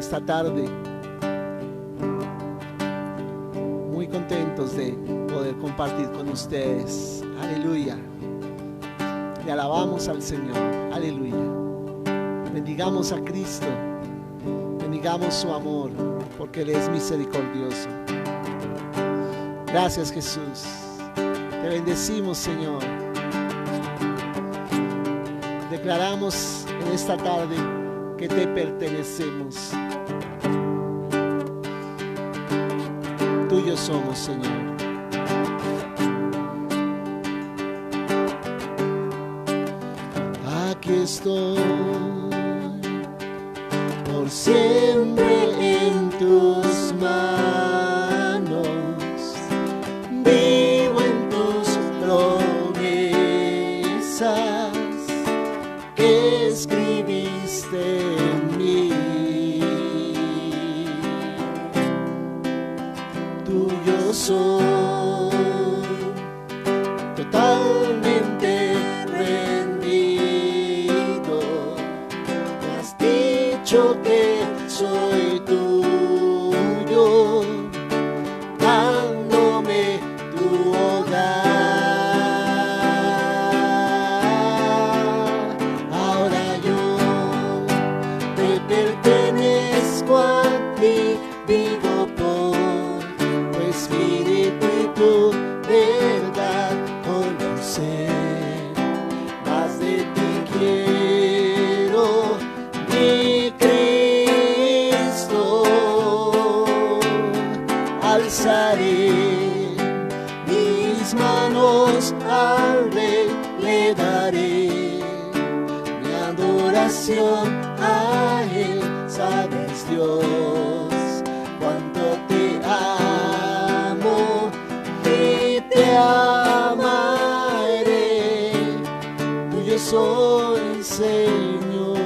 esta tarde. Muy contentos de poder compartir con ustedes. Aleluya. Le alabamos al Señor. Aleluya. Bendigamos a Cristo. Bendigamos su amor, porque Él es misericordioso. Gracias, Jesús. Te bendecimos, Señor. Declaramos en esta tarde que te pertenecemos. Tuyo somos, Señor. Aquí estoy, por siempre en tus manos. Vivo en tus promesas que escribiste en mí. Tuyo soy, totalmente rendido. Me has dicho que soy tuyo, dándome tu hogar. Ahora yo te pertenezco a ti, vivo por tu espíritu y tu verdad. Conocer más de ti quiero, mi Cristo. Alzaré mis manos al Rey, le daré mi adoración a Él. Sabes, Dios, cuánto te amo y te amaré. Tuyo soy, Señor.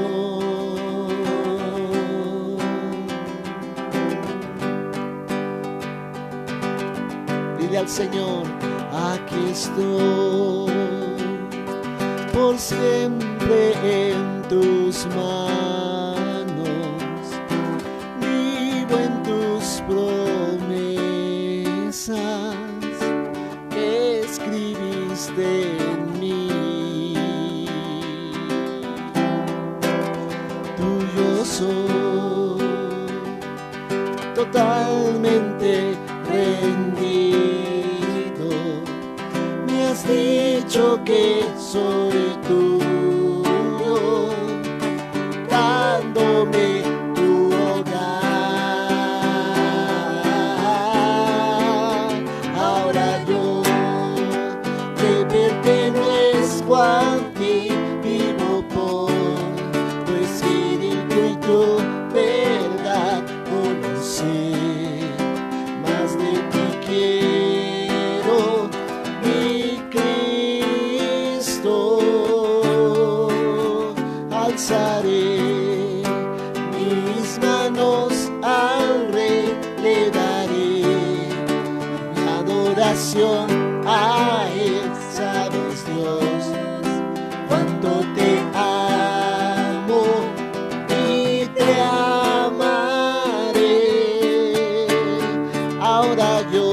Dile al Señor: aquí estoy, por siempre en tus manos. Vivo en tus promesas que escribiste en mí. Tuyo soy, totalmente rendido. Me has dicho que soy tuyo, dándome tu hogar. Ahora yo te pertenezco a ti, vivo por tu espíritu y tu verdad. Conocer más de ti quiero, mi Cristo. Alzaré mis manos al Rey, le daré mi adoración a Él. Sabes, Dios, cuánto te amo y te amaré. Ahora yo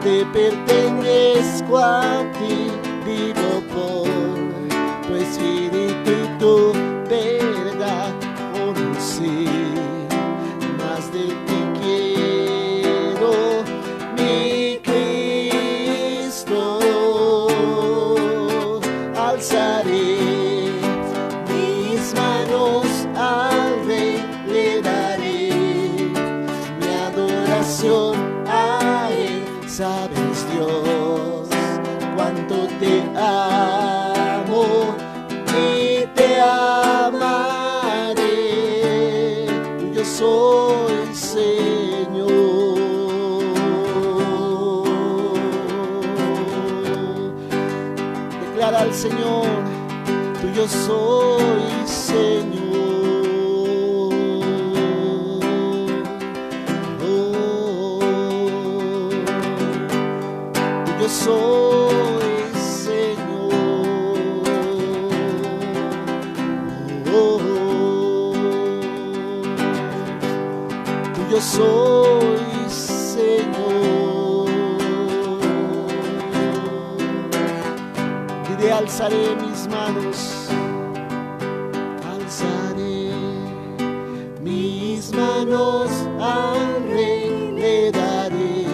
te pertenezco a ti, vivo por tu espíritu y tu verdad. Conocer más de ti quiero, mi Cristo. Alzaré mis manos al Rey, le daré mi adoración a Él. Sabes, Dios, cuánto te amo y te amaré. Tuyo soy, Señor. Declara al Señor: tuyo soy, Señor. Tuyo soy, Señor. tuyo soy, Señor. Dile, alzaré mis manos, alzaré mis manos al Rey, le daré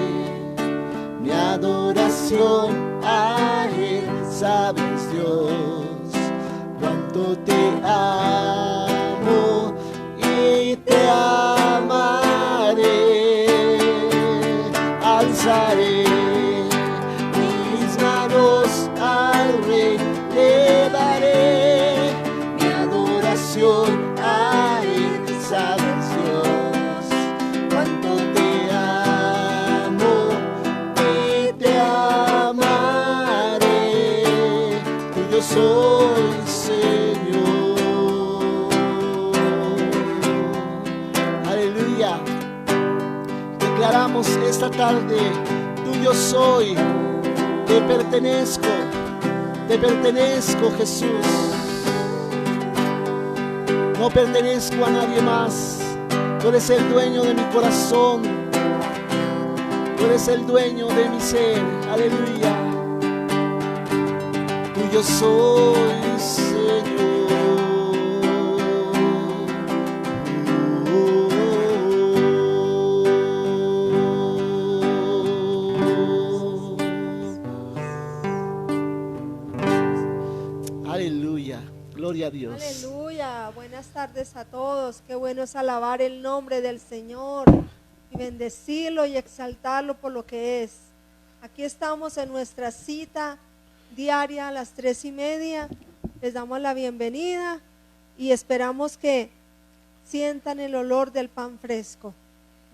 mi adoración a Él. Sabes, Dios, cuánto te amo y te amaré. Alzaré mis manos al Rey, le daré mi adoración a Él. Sabes, Dios, cuánto te amo y te amaré. Tuyo soy, Señor. Aleluya. Declaramos esta tarde, tuyo soy, te pertenezco, Jesús. No pertenezco a nadie más. Tú eres el dueño de mi corazón, tú eres el dueño de mi ser. Aleluya. Tuyo soy, Señor. Aleluya, gloria a Dios. Aleluya, buenas tardes a todos. Qué bueno es alabar el nombre del Señor y bendecirlo y exaltarlo por lo que es. Aquí estamos en nuestra cita diaria a las 3:30. Les damos la bienvenida y esperamos que sientan el olor del pan fresco,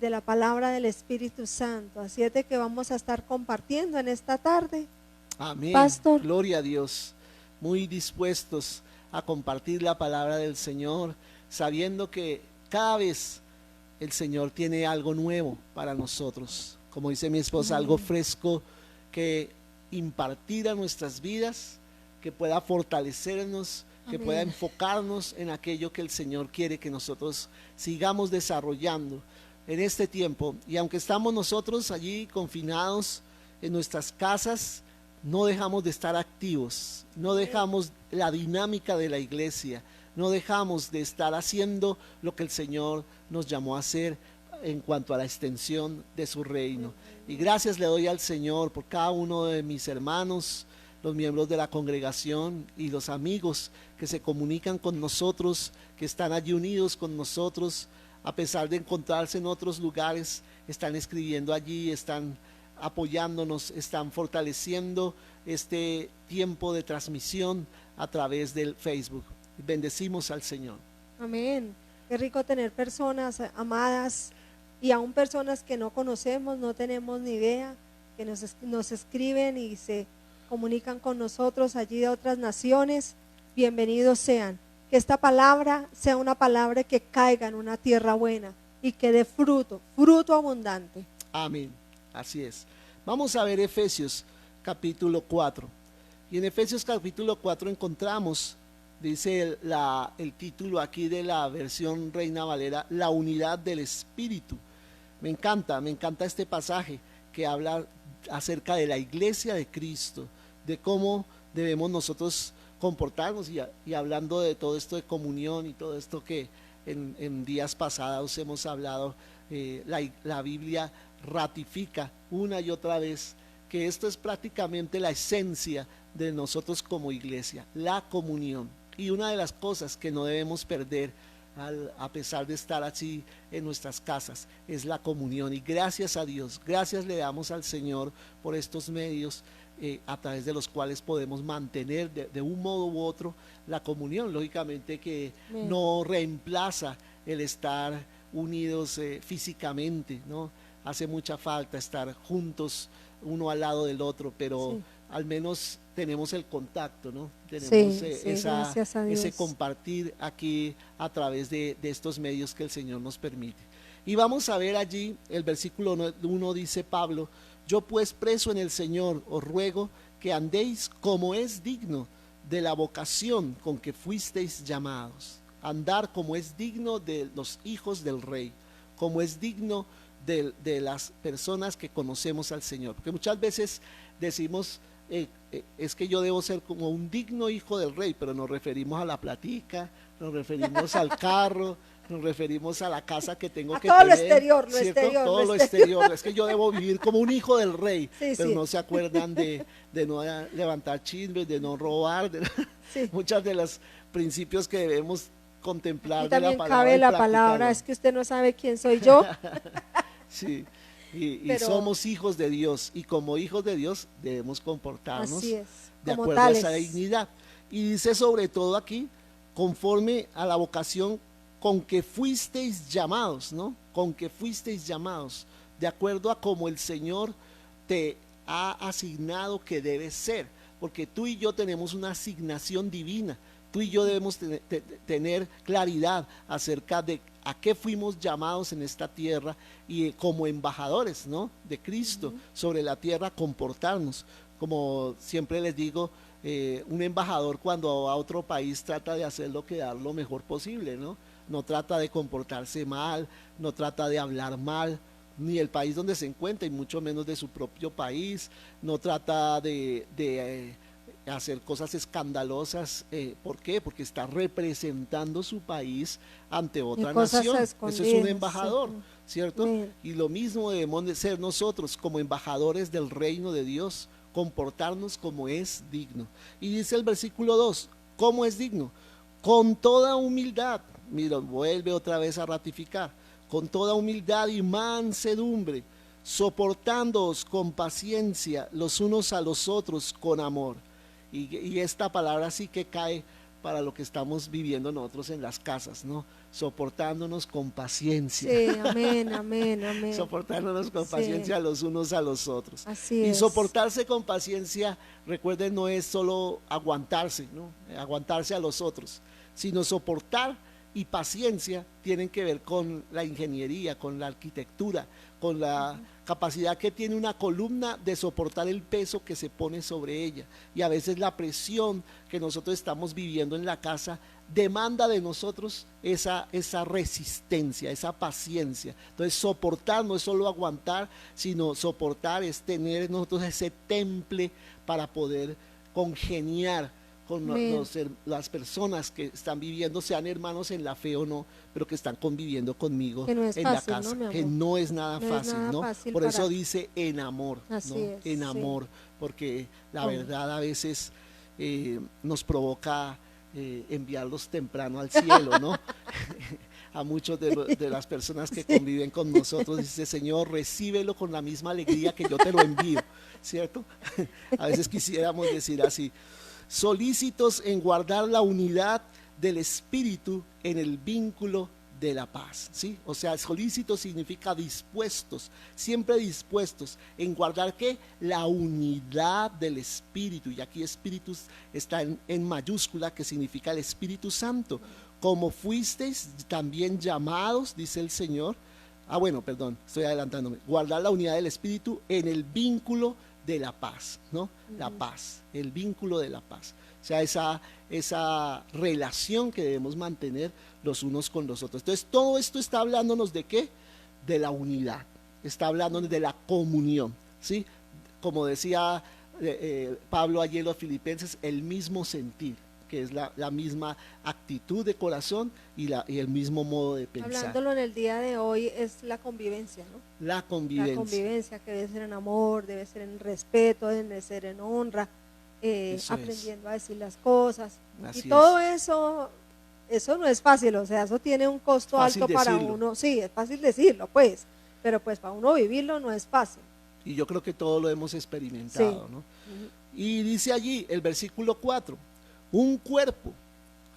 de la palabra del Espíritu Santo. Así es de que vamos a estar compartiendo en esta tarde. Amén. Pastor. Gloria a Dios. Muy dispuestos a compartir la palabra del Señor, sabiendo que cada vez el Señor tiene algo nuevo para nosotros. Como dice mi esposa, algo fresco que impartir a nuestras vidas, que pueda fortalecernos, que Amén. pueda enfocarnos en aquello que el Señor quiere que nosotros sigamos desarrollando en este tiempo. Y aunque estamos nosotros allí confinados en nuestras casas, no dejamos de estar activos, no dejamos la dinámica de la iglesia, no dejamos de estar haciendo lo que el Señor nos llamó a hacer en cuanto a la extensión de su reino. Y gracias le doy al Señor por cada uno de mis hermanos, los miembros de la congregación y los amigos que se comunican con nosotros, que están allí unidos con nosotros, a pesar de encontrarse en otros lugares, están escribiendo allí, están apoyándonos, están fortaleciendo este tiempo de transmisión a través del Facebook. Bendecimos al Señor. Amén. Qué rico tener personas amadas y aún personas que no conocemos, no tenemos ni idea, que nos escriben y se comunican con nosotros allí de otras naciones. Bienvenidos sean. Que esta palabra sea una palabra que caiga en una tierra buena y que dé fruto, fruto abundante. Amén. Así es. Vamos a ver Efesios capítulo 4. Y en Efesios capítulo 4 encontramos, dice el título aquí de la versión Reina Valera, la unidad del Espíritu. Me encanta este pasaje que habla acerca de la iglesia de Cristo, de cómo debemos nosotros comportarnos y hablando de todo esto de comunión y todo esto que en días pasados hemos hablado. La Biblia ratifica una y otra vez que esto es prácticamente la esencia de nosotros como iglesia, la comunión. Y una de las cosas que no debemos perder a pesar de estar así en nuestras casas es la comunión. Y gracias a Dios, gracias le damos al Señor por estos medios a través de los cuales podemos mantener de un modo u otro la comunión. Lógicamente que no reemplaza el estar unidos físicamente, ¿no? Hace mucha falta estar juntos uno al lado del otro, pero sí, al menos tenemos el contacto, ¿no? Tenemos ese compartir aquí a través de estos medios que el Señor nos permite. Y vamos a ver allí el versículo 1, dice Pablo: yo pues preso en el Señor os ruego que andéis como es digno de la vocación con que fuisteis llamados, andar como es digno de los hijos del Rey, como es digno de las personas que conocemos al Señor. Porque muchas veces decimos, es que yo debo ser como un digno hijo del rey, pero nos referimos a la platica, nos referimos al carro, nos referimos a la casa que tengo a que todo tener, lo exterior, todo lo exterior. Es que yo debo vivir como un hijo del rey, sí, pero sí. no se acuerdan de no levantar chismes, de no robar, Sí. muchas de los principios que debemos contemplar Y de la también palabra cabe y la palabra, practicarlo. es que usted no sabe quién soy yo. Sí, y Pero- somos hijos de Dios, y como hijos de Dios debemos comportarnos Así es, de como acuerdo tales. a esa dignidad. Y dice sobre todo aquí, conforme a la vocación con que fuisteis llamados, ¿no? Con que fuisteis llamados, de acuerdo a como el Señor te ha asignado que debes ser, porque tú y yo tenemos una asignación divina. Tú y yo debemos tener claridad acerca de a qué fuimos llamados en esta tierra y como embajadores, ¿no?, de Cristo sobre la tierra, comportarnos. Como siempre les digo, un embajador cuando va a otro país trata de hacer lo que dar lo mejor posible, ¿no? No trata de comportarse mal, no trata de hablar mal, ni el país donde se encuentra, y mucho menos de su propio país, no trata de hacer cosas escandalosas. ¿Por qué? Porque está representando su país ante otra cosas nación. Eso escondidas, es un embajador, sí. ¿cierto? Amén. Y lo mismo debemos de ser nosotros como embajadores del reino de Dios, comportarnos como es digno. Y dice el versículo 2, ¿cómo es digno? Con toda humildad. Mira, vuelve otra vez a ratificar, con toda humildad y mansedumbre, soportándoos con paciencia los unos a los otros con amor. Y esta palabra sí que cae para lo que estamos viviendo nosotros en las casas, ¿no? Soportándonos con paciencia. Sí, amén, amén, amén. Soportándonos con Sí. paciencia los unos a los otros. Así Y es. soportarse con paciencia, recuerden, no es solo aguantarse, ¿no? Aguantarse a los otros, sino soportar y paciencia tienen que ver con la ingeniería, con la arquitectura, con la capacidad que tiene una columna de soportar el peso que se pone sobre ella. Y a veces la presión que nosotros estamos viviendo en la casa demanda de nosotros esa resistencia, esa paciencia. Entonces soportar no es solo aguantar, sino soportar es tener en nosotros ese temple para poder congeniar con las personas que están viviendo, sean hermanos en la fe o no, pero que están conviviendo conmigo Que no es en fácil, la casa, ¿no, mi que amor? no es nada No es fácil, nada ¿no? fácil Por eso para- dice en amor, Así ¿no? es, En sí. amor, porque la Hombre. verdad a veces nos provoca enviarlos temprano al cielo, ¿no? A muchos de las personas que conviven con nosotros, dice, Señor, recíbelo con la misma alegría que yo te lo envío, ¿cierto? A veces quisiéramos decir así, solícitos en guardar la unidad del espíritu en el vínculo de la paz, ¿sí? O sea, solícitos significa dispuestos, siempre dispuestos en guardar, ¿qué? La unidad del espíritu, y aquí espíritu está en mayúscula, que significa el Espíritu Santo, como fuisteis también llamados, dice el Señor. Bueno, perdón, estoy adelantándome. Guardar la unidad del espíritu en el vínculo de la paz, ¿no? La paz, el vínculo de la paz. O sea, esa relación que debemos mantener los unos con los otros. Entonces, todo esto está hablándonos de ¿qué? De la unidad, está hablándonos de la comunión, ¿sí? Como decía Pablo ayer en los Filipenses, el mismo sentir, que es la misma actitud de corazón y el mismo modo de pensar. Hablándolo en el día de hoy es la convivencia, ¿no? La convivencia. La convivencia que debe ser en amor, debe ser en respeto, debe ser en honra, aprendiendo a decir las cosas. Así y todo eso no es fácil, o sea, eso tiene un costo Fácil alto para decirlo. uno. Sí, es fácil decirlo, pues, pero pues para uno vivirlo no es fácil. Y yo creo que todo lo hemos experimentado, Sí. ¿no? Y dice allí el versículo 4, un cuerpo,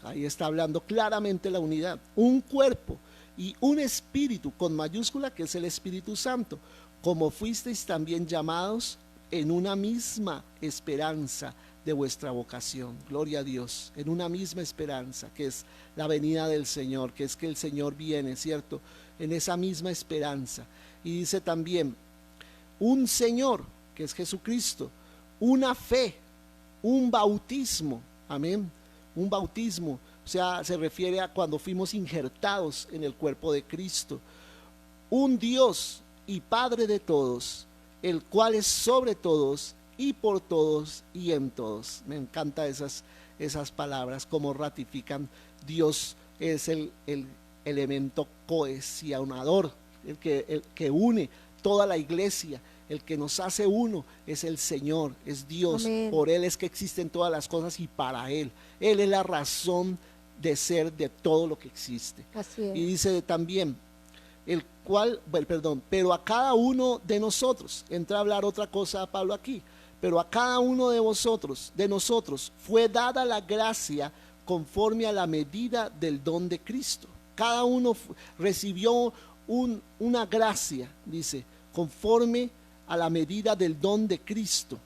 ahí está hablando claramente la unidad, un cuerpo y un espíritu con mayúscula, que es el Espíritu Santo, como fuisteis también llamados en una misma esperanza de vuestra vocación. Gloria a Dios, en una misma esperanza, que es la venida del Señor, que es que el Señor viene, ¿cierto? En esa misma esperanza. Y dice también, un Señor, que es Jesucristo, una fe, un bautismo, amén, un bautismo, o sea, se refiere a cuando fuimos injertados en el cuerpo de Cristo, un Dios y Padre de todos, el cual es sobre todos y por todos y en todos. Me encantan esas palabras, como ratifican. Dios es el elemento cohesionador, el que une toda la iglesia. El que nos hace uno es el Señor, es Dios. Amén. Por Él es que existen todas las cosas y para Él. Él es la razón de ser de todo lo que existe. Así es. Y dice también, pero a cada uno de nosotros, entra a hablar otra cosa a Pablo aquí, pero a cada uno de nosotros fue dada la gracia conforme a la medida del don de Cristo. Cada uno recibió una gracia, dice, conforme a la medida del don de Cristo.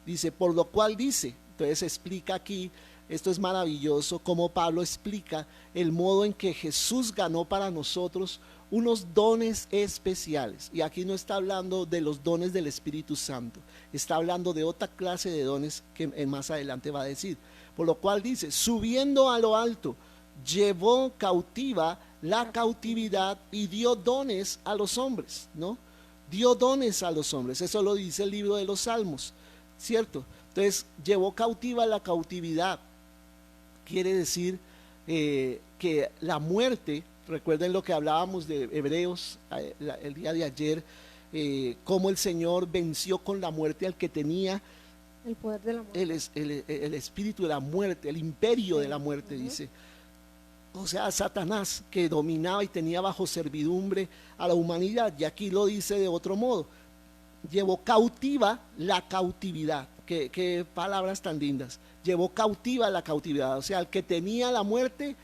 Dice, por lo cual dice, entonces explica aquí, esto es maravilloso, como Pablo explica el modo en que Jesús ganó para nosotros unos dones especiales. Y aquí no está hablando de los dones del Espíritu Santo, está hablando de otra clase de dones que más adelante va a decir. Por lo cual dice, subiendo a lo alto, llevó cautiva la cautividad y dio dones a los hombres, ¿no? Dio dones a los hombres, eso lo dice el libro de los Salmos, ¿cierto? Entonces, llevó cautiva la cautividad, quiere decir que la muerte, recuerden lo que hablábamos de Hebreos el día de ayer, cómo el Señor venció con la muerte al que tenía el poder de la muerte, el espíritu de la muerte, el imperio de la muerte, dice. O sea, Satanás, que dominaba y tenía bajo servidumbre a la humanidad. Y aquí lo dice de otro modo, llevó cautiva la cautividad. Qué palabras tan lindas. Llevó cautiva la cautividad, o sea, al que tenía la muerte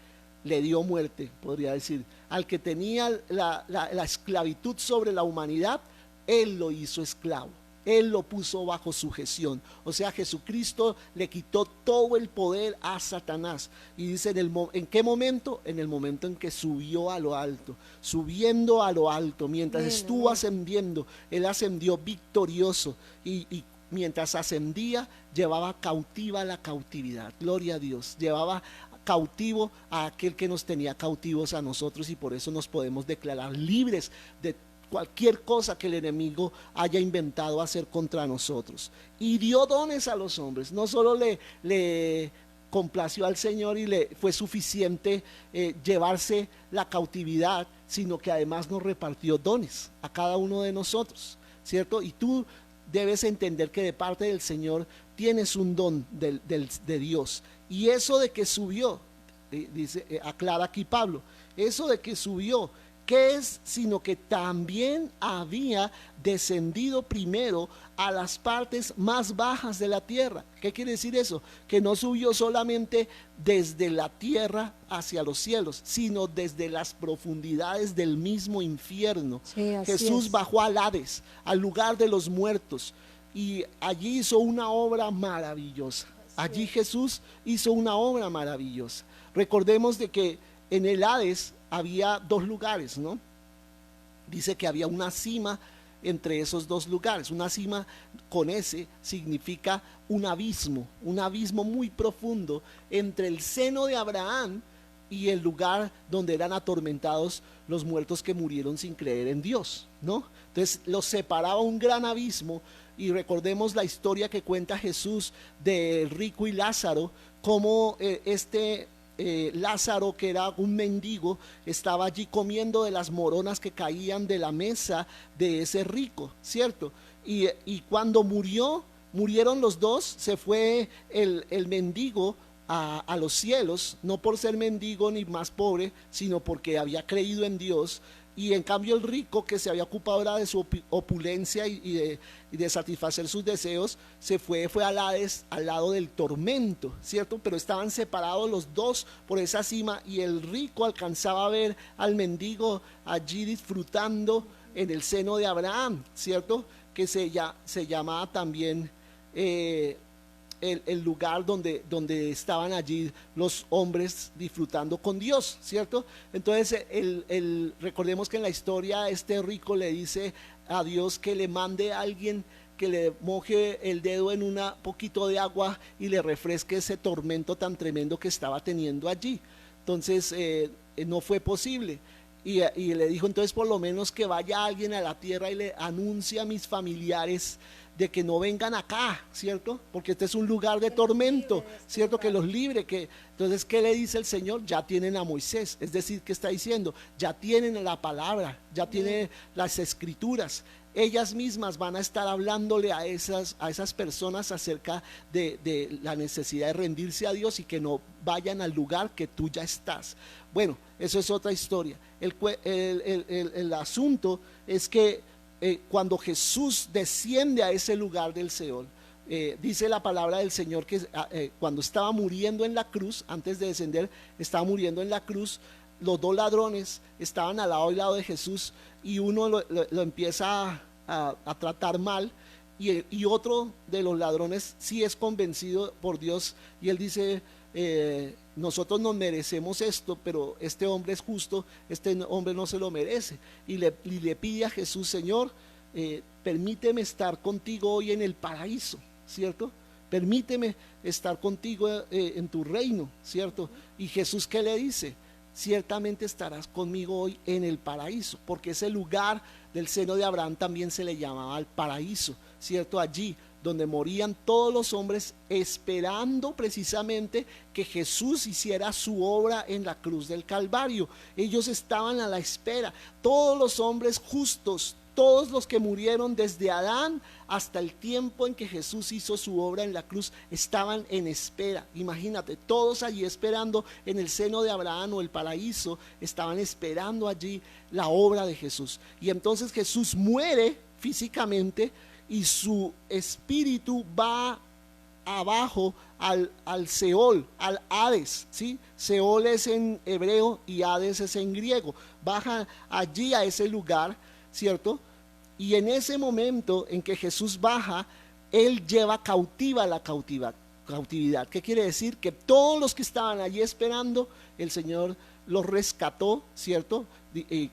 le dio muerte, podría decir. Al que tenía la esclavitud sobre la humanidad, Él lo hizo esclavo. Él lo puso bajo sujeción. O sea, Jesucristo le quitó todo el poder a Satanás. Y dice, ¿en qué momento? En el momento en que subió a lo alto. Subiendo a lo alto. Mientras estuvo ascendiendo, Él ascendió victorioso. Y mientras ascendía, llevaba cautiva la cautividad. Gloria a Dios. Llevaba cautivo a aquel que nos tenía cautivos a nosotros. Y por eso nos podemos declarar libres de cualquier cosa que el enemigo haya inventado hacer contra nosotros. Y dio dones a los hombres. No solo le complació al Señor y le fue suficiente llevarse la cautividad, sino que además nos repartió dones a cada uno de nosotros, ¿cierto? Y tú debes entender que de parte del Señor tienes un don de Dios. Y eso de que subió, dice, aclara aquí Pablo, eso de que subió, ¿qué es? Sino que también había descendido primero a las partes más bajas de la tierra. ¿Qué quiere decir eso? Que no subió solamente desde la tierra hacia los cielos, sino desde las profundidades del mismo infierno. Sí, Jesús bajó al Hades, al lugar de los muertos, y allí hizo una obra maravillosa. Allí Jesús hizo una obra maravillosa. Recordemos de que en el Hades había dos lugares, ¿no? Dice que había una cima entre esos dos lugares. Una cima con S significa un abismo muy profundo entre el seno de Abraham y el lugar donde eran atormentados los muertos que murieron sin creer en Dios, ¿no? Entonces los separaba un gran abismo. Y recordemos la historia que cuenta Jesús del rico y Lázaro, cómo Lázaro, que era un mendigo, estaba allí comiendo de las moronas que caían de la mesa de ese rico, ¿cierto? Y cuando murieron los dos, se fue el mendigo a los cielos, no por ser mendigo ni más pobre, sino porque había creído en Dios. Y en cambio el rico, que se había ocupado ahora de su opulencia y de satisfacer sus deseos, se fue al Hades, al lado del tormento, ¿cierto? Pero estaban separados los dos por esa cima, y el rico alcanzaba a ver al mendigo allí disfrutando en el seno de Abraham, ¿cierto? Que se llamaba también el lugar donde estaban allí los hombres disfrutando con Dios, ¿cierto? Entonces recordemos que en la historia este rico le dice a Dios que le mande a alguien que le moje el dedo en un poquito de agua y le refresque ese tormento tan tremendo que estaba teniendo allí. Entonces no fue posible. Y le dijo, entonces por lo menos que vaya alguien a la tierra y le anuncie a mis familiares de que no vengan acá, ¿cierto? Porque este es un lugar de tormento, ¿cierto? Que los libre. Entonces, ¿qué le dice el Señor? Ya tienen a Moisés, es decir, ¿qué está diciendo? Ya tienen la palabra, ya tienen las escrituras. Ellas mismas van a estar hablándole a esas personas acerca de la necesidad de rendirse a Dios y que no vayan al lugar que tú ya estás. Bueno, eso es otra historia. El asunto es que cuando Jesús desciende a ese lugar del Seol, dice la palabra del Señor que cuando estaba muriendo en la cruz, antes de descender, estaba muriendo en la cruz, los dos ladrones estaban al lado y lado de Jesús y uno lo empieza a tratar mal y otro de los ladrones sí es convencido por Dios y él dice, nosotros nos merecemos esto, pero este hombre es justo, este hombre no se lo merece, y le pide a Jesús, Señor, permíteme estar contigo hoy en el paraíso, ¿cierto? Permíteme estar contigo en tu reino, ¿cierto? Y Jesús, ¿qué le dice? Ciertamente estarás conmigo hoy en el paraíso, porque ese lugar del seno de Abraham también se le llamaba el paraíso, ¿cierto? Allí donde morían todos los hombres esperando precisamente que Jesús hiciera su obra en la cruz del Calvario. Ellos estaban a la espera, todos los hombres justos, todos los que murieron desde Adán hasta el tiempo en que Jesús hizo su obra en la cruz, estaban en espera. Imagínate, todos allí esperando en el seno de Abraham o el paraíso, estaban esperando allí la obra de Jesús. Y entonces Jesús muere físicamente y su espíritu va abajo al Seol, al Hades, ¿sí? Seol es en hebreo y Hades es en griego. Baja allí a ese lugar, ¿cierto? Y en ese momento en que Jesús baja, Él lleva cautiva la cautividad. ¿Qué quiere decir? Que todos los que estaban allí esperando, el Señor los rescató, ¿cierto?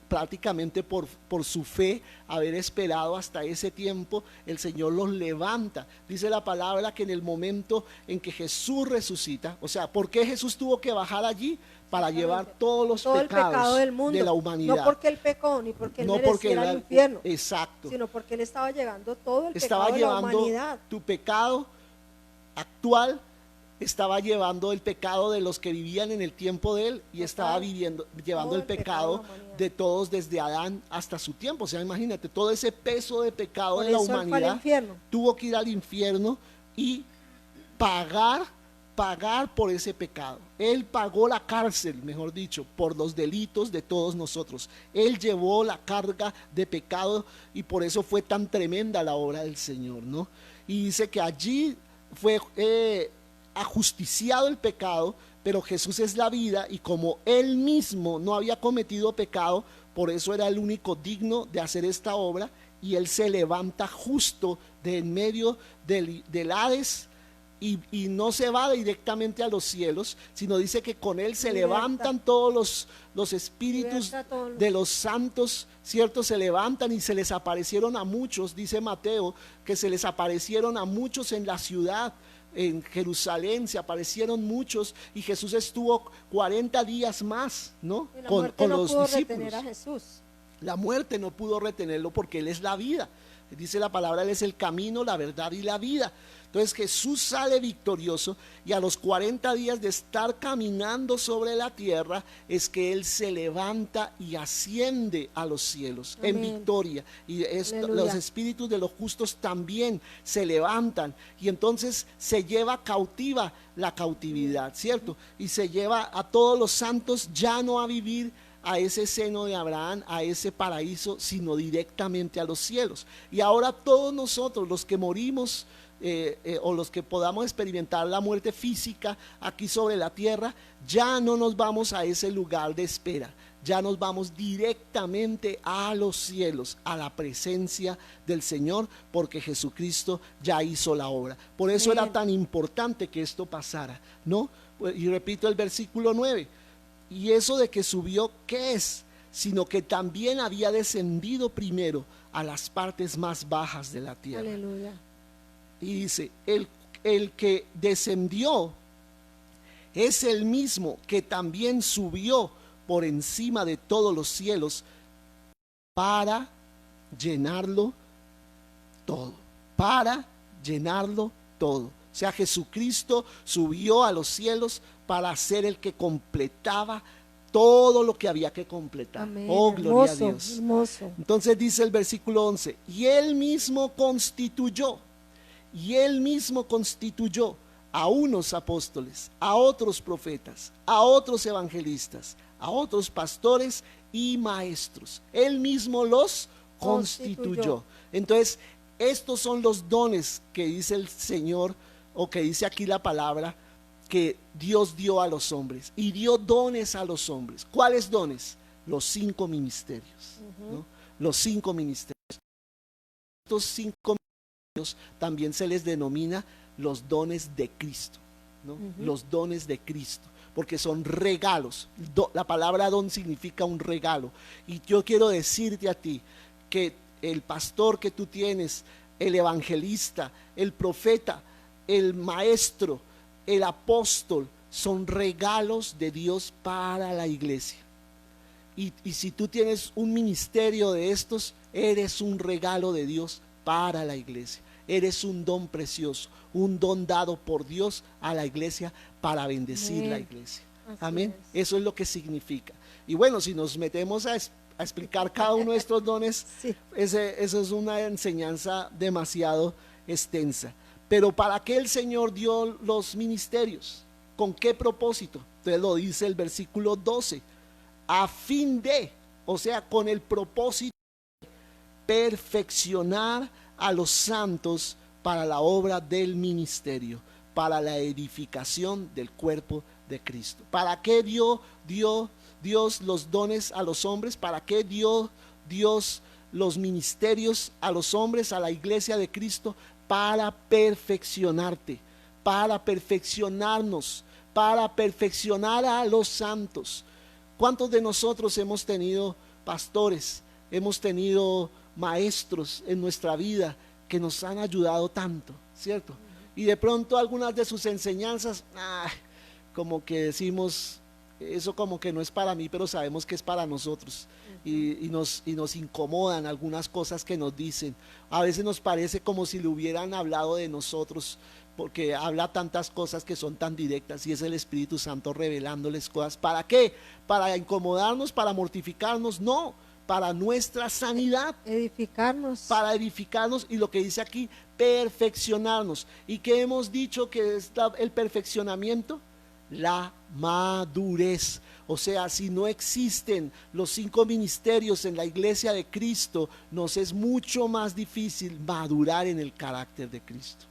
Prácticamente por su fe, haber esperado hasta ese tiempo, el Señor los levanta. Dice la palabra que en el momento en que Jesús resucita, o sea, ¿por qué Jesús tuvo que bajar allí? Para llevar todos los pecados el pecado del mundo, de la humanidad. No porque él pecó, ni porque él mereciera el infierno, exacto, sino porque él estaba llevando todo el estaba pecado de la llevando humanidad. Tu pecado actual, estaba llevando el pecado de los que vivían en el tiempo de él y estaba llevando el pecado de todos desde Adán hasta su tiempo. O sea, imagínate, todo ese peso de pecado de la humanidad tuvo que ir al infierno y pagar por ese pecado. Él pagó la cárcel, mejor dicho, por los delitos de todos nosotros. Él llevó la carga de pecado y por eso fue tan tremenda la obra del Señor, ¿no? Y dice que allí fue ajusticiado el pecado, pero Jesús es la vida y como Él mismo no había cometido pecado, por eso era el único digno de hacer esta obra y Él se levanta justo de en medio del Hades. Y no se va directamente a los cielos, sino dice que con él se levantan todos los espíritus de los santos, ¿cierto? Se levantan y se les aparecieron a muchos, dice Mateo, que se les aparecieron a muchos en la ciudad, en Jerusalén, se aparecieron muchos y Jesús estuvo 40 días más, ¿no? Con los discípulos. A Jesús. La muerte no pudo retenerlo porque Él es la vida. Dice la palabra, Él es el camino, la verdad y la vida. Entonces Jesús sale victorioso y a los 40 días de estar caminando sobre la tierra es que Él se levanta y asciende a los cielos. Amén. En victoria. Y los espíritus de los justos también se levantan y entonces se lleva cautiva la cautividad, ¿cierto? Y se lleva a todos los santos ya no a vivir a ese seno de Abraham, a ese paraíso, sino directamente a los cielos. Y ahora todos nosotros, los que morimos o los que podamos experimentar la muerte física aquí sobre la tierra, ya no nos vamos a ese lugar de espera, ya nos vamos directamente a los cielos, a la presencia del Señor, porque Jesucristo ya hizo la obra. Por eso era tan importante que esto pasara, ¿no? Y repito el versículo 9. Y eso de que subió, ¿qué es? Sino que también había descendido primero a las partes más bajas de la tierra. Aleluya. Y dice, el que descendió es el mismo que también subió por encima de todos los cielos para llenarlo todo, para llenarlo todo. O sea, Jesucristo subió a los cielos para ser el que completaba todo lo que había que completar. Amén. Oh, gloria a Hermoso, Dios. hermoso. Entonces dice el versículo 11, y él mismo constituyó a unos apóstoles, a otros profetas, a otros evangelistas, a otros pastores y maestros. Él mismo los constituyó. Entonces, estos son los dones que dice el Señor, o que dice aquí la palabra, que Dios dio a los hombres, y dio dones a los hombres. ¿Cuáles dones? Los 5 ministerios, ¿no? Los 5 ministerios. Estos 5 ministerios también se les denomina los dones de Cristo, ¿no? Los dones de Cristo, porque son regalos. La palabra don significa un regalo, y yo quiero decirte a ti que el pastor que tú tienes, el evangelista, el profeta, el maestro, el apóstol, son regalos de Dios para la iglesia. Y si tú tienes un ministerio de estos, eres un regalo de Dios para la iglesia. Eres un don precioso, un don dado por Dios a la iglesia para bendecir la iglesia. Amén. Eso es lo que significa. Y bueno, si nos metemos a explicar cada uno de estos dones, sí, eso es una enseñanza demasiado extensa. Pero ¿para qué el Señor dio los ministerios? ¿Con qué propósito? Entonces lo dice el versículo 12, a fin de, o sea, con el propósito de perfeccionar a los santos para la obra del ministerio, para la edificación del cuerpo de Cristo. ¿Para qué dio Dios los dones a los hombres? ¿Para qué dio Dios los ministerios a los hombres, a la iglesia de Cristo? Para perfeccionarte, para perfeccionarnos, para perfeccionar a los santos. ¿Cuántos de nosotros hemos tenido pastores, hemos tenido maestros en nuestra vida que nos han ayudado tanto, ¿cierto? Y de pronto algunas de sus enseñanzas, como que decimos, eso como que no es para mí, pero sabemos que es para nosotros. Y nos incomodan algunas cosas que nos dicen. A veces nos parece como si le hubieran hablado de nosotros, porque habla tantas cosas que son tan directas, y es el Espíritu Santo revelándoles cosas. ¿Para qué? ¿Para incomodarnos? ¿Para mortificarnos? No, para nuestra sanidad, edificarnos, para edificarnos, y lo que dice aquí, perfeccionarnos. ¿Y qué hemos dicho que es el perfeccionamiento? La madurez. O sea, si no existen los 5 ministerios en la iglesia de Cristo, nos es mucho más difícil madurar en el carácter de Cristo.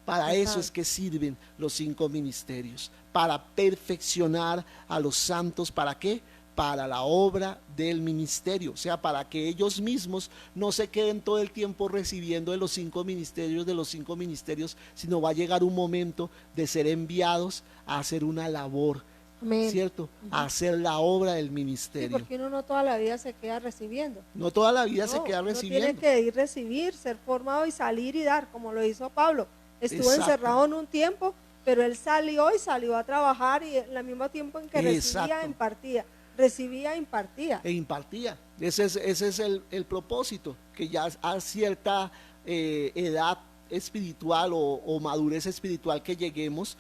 Para eso es que sirven los 5 ministerios, para perfeccionar a los santos. ¿Para qué? Para la obra del ministerio, o sea, para que ellos mismos no se queden todo el tiempo recibiendo de los 5 ministerios, sino va a llegar un momento de ser enviados a hacer una labor. Amén. ¿Cierto? A hacer la obra del ministerio. Sí, porque uno no toda la vida se queda recibiendo. No toda la vida se queda recibiendo. Tiene que ir recibir, ser formado y salir y dar, como lo hizo Pablo. Estuvo encerrado en un tiempo, pero él salió a trabajar, y al mismo tiempo en que recibía, impartía. Recibía, impartía. E impartía. Ese es el propósito, que ya a cierta edad espiritual o madurez espiritual que lleguemos,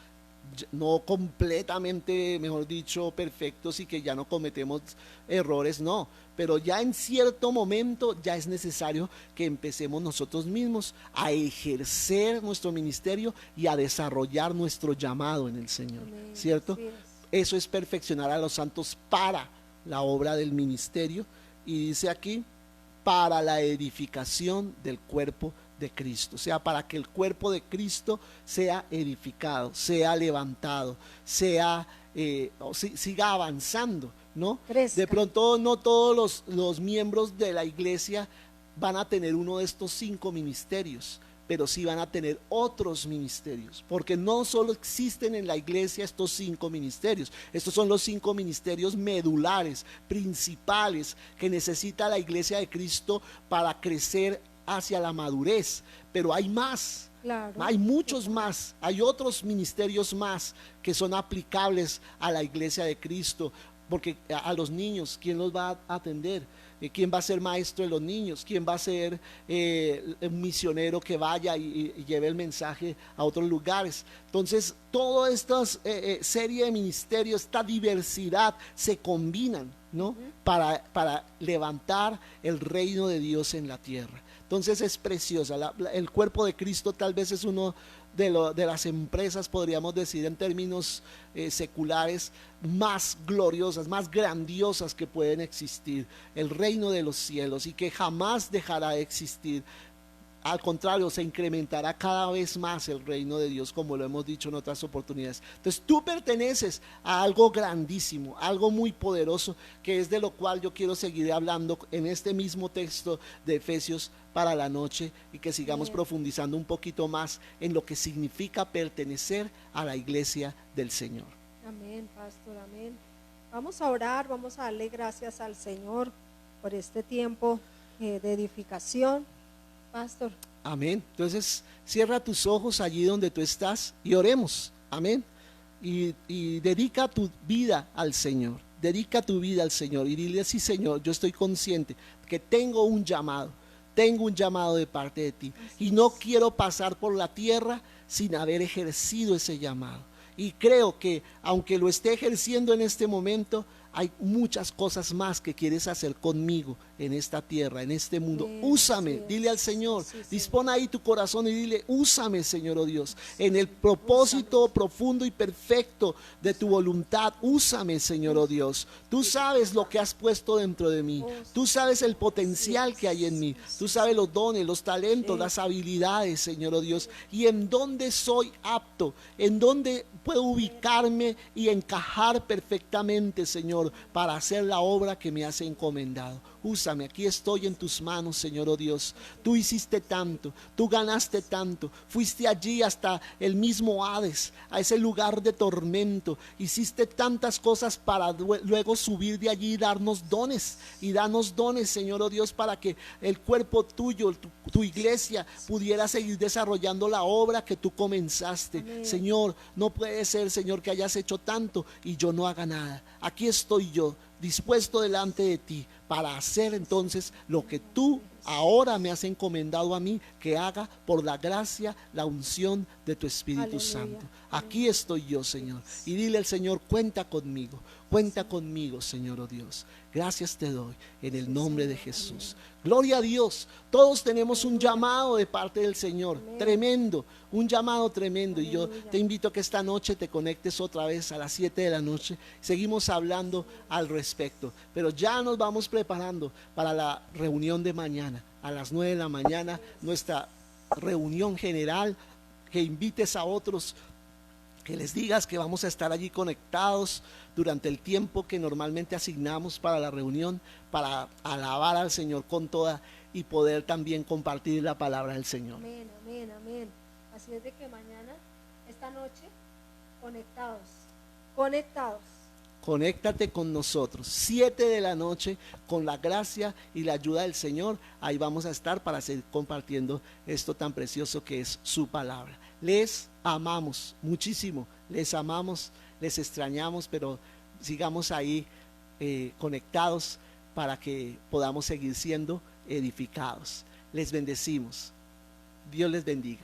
no completamente, mejor dicho, perfectos, y que ya no cometemos errores, no, pero ya en cierto momento ya es necesario que empecemos nosotros mismos a ejercer nuestro ministerio y a desarrollar nuestro llamado en el Señor. Amén. ¿Cierto? Sí, eso es perfeccionar a los santos para la obra del ministerio, y dice aquí, para la edificación del cuerpo de Cristo, o sea, para que el cuerpo de Cristo sea edificado, sea levantado, siga avanzando, ¿no? Crezca. De pronto no todos los miembros de la iglesia van a tener uno de estos 5 ministerios, pero sí van a tener otros ministerios, porque no solo existen en la iglesia estos 5 ministerios. Estos son los 5 ministerios medulares, principales, que necesita la iglesia de Cristo para crecer hacia la madurez, pero hay más. Claro. Hay muchos más, hay otros ministerios más que son aplicables a la iglesia de Cristo. porque a los niños, ¿quién los va a atender? ¿Quién va a ser maestro de los niños? ¿Quién va a ser un misionero que vaya y lleve el mensaje a otros lugares? Entonces, toda esta serie de ministerios, esta diversidad se combinan, ¿no? Para levantar el reino de Dios en la tierra. Entonces es preciosa. El cuerpo de Cristo tal vez es uno de las empresas, podríamos decir en términos seculares, más gloriosas, más grandiosas que pueden existir. El reino de los cielos, y que jamás dejará de existir. Al contrario, se incrementará cada vez más el reino de Dios, como lo hemos dicho en otras oportunidades. Entonces tú perteneces a algo grandísimo, algo muy poderoso, que es de lo cual yo quiero seguir hablando en este mismo texto de Efesios para la noche, y que sigamos profundizando un poquito más en lo que significa pertenecer a la iglesia del Señor. Amén, pastor, amén. Vamos a orar, vamos a darle gracias al Señor por este tiempo de edificación. Pastor. Amén. Entonces cierra tus ojos allí donde tú estás y oremos. Amén. Y dedica tu vida al Señor. Dedica tu vida al Señor y dile: sí, Señor, yo estoy consciente que tengo un llamado de parte de ti, y no quiero pasar por la tierra sin haber ejercido ese llamado. Y creo que aunque lo esté ejerciendo en este momento, hay muchas cosas más que quieres hacer conmigo en esta tierra, en este mundo. Úsame, dile al Señor, dispón ahí tu corazón y dile: úsame, Señor, oh Dios, en el propósito profundo y perfecto de tu voluntad. Úsame, Señor, oh Dios. Tú sabes lo que has puesto dentro de mí. Tú sabes el potencial que hay en mí. Tú sabes los dones, los talentos, las habilidades, Señor, oh Dios, y en dónde soy apto, en dónde puedo ubicarme y encajar perfectamente, Señor, para hacer la obra que me has encomendado. Úsame, aquí estoy en tus manos, Señor, oh Dios. Tú hiciste tanto, tú ganaste tanto, fuiste allí hasta el mismo Hades, a ese lugar de tormento. Hiciste tantas cosas para luego subir de allí y darnos dones. Y danos dones, Señor, oh Dios, para que el cuerpo tuyo, tu iglesia, pudiera seguir desarrollando la obra que tú comenzaste. Amén. Señor, no puede ser, Señor, que hayas hecho tanto y yo no haga nada. Aquí estoy yo, dispuesto delante de ti, para hacer entonces lo que tú ahora me has encomendado a mí que haga, por la gracia, la unción de tu Espíritu Santo. Aquí estoy yo, Señor, y dile al Señor: cuenta conmigo, Señor, oh Dios. Gracias te doy en el nombre de Jesús. Gloria a Dios. Todos tenemos un llamado de parte del Señor, tremendo, un llamado tremendo. Y yo te invito a que esta noche te conectes otra vez a las 7 de la noche. Seguimos hablando al respecto, pero ya nos vamos preparando para la reunión de mañana. A las 9 de la mañana, nuestra reunión general, que invites a otros, que les digas que vamos a estar allí conectados durante el tiempo que normalmente asignamos para la reunión, para alabar al Señor con toda, y poder también compartir la palabra del Señor. Amén, amén, amén. Así es de que mañana, esta noche, conectados. Conéctate con nosotros, 7 de la noche, con la gracia y la ayuda del Señor. Ahí vamos a estar para seguir compartiendo esto tan precioso que es su palabra. Les amamos muchísimo, les amamos, les extrañamos, pero sigamos ahí conectados para que podamos seguir siendo edificados. Les bendecimos. Dios les bendiga.